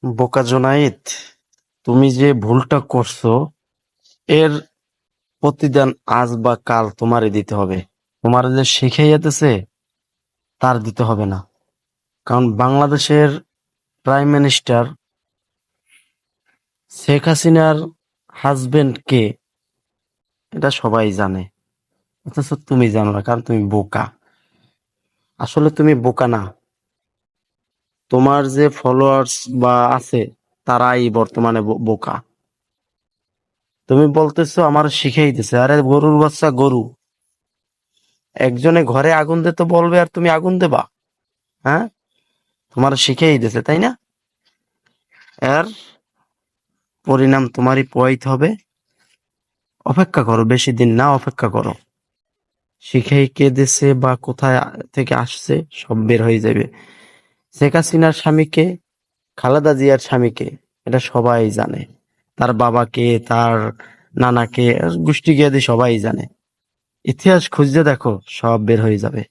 বোকা জোনায়েদ, তুমি যে ভুলটা করছো এর প্রতিদান আজ বা কাল তোমারই দিতে হবে। তোমার যে শিখাইয়াতেছে তার দিতে হবে না। কারণ বাংলাদেশের প্রাইম মিনিস্টার শেখ হাসিনার হাজবেন্ড কে, এটা সবাই জানে, অথচ তুমি জানো না কারণ তুমি বোকা। আসলে তুমি বোকা না, তোমার যে ফলোয়ার্স বা আছে তারাই বর্তমানে বোকা। তুমি বলতেছো আমার শিখাই দিছে, আরে গরুর বাচ্চা গরু, একজনে ঘরে আগুন দিতে বলবে আর তুমি আগুন দেবা? হ্যাঁ, তোমার শিখেই দিছে তাই না? এর পরিণাম তোমারই পোয়াইতে হবে। অপেক্ষা করো, বেশি দিন না, অপেক্ষা করো। শিখেই কে দিছে বা কোথায় থেকে আসছে সব বের হয়ে যাবে। শেখ হাসিনার স্বামীকে, খালেদা জিয়ার স্বামীকে, এটা সবাই জানে। তার বাবাকে, তার নানাকে, গোষ্ঠী গিয়াদি সবাই জানে। ইতিহাস খুঁজতে দেখো, সব বের হয়ে যাবে।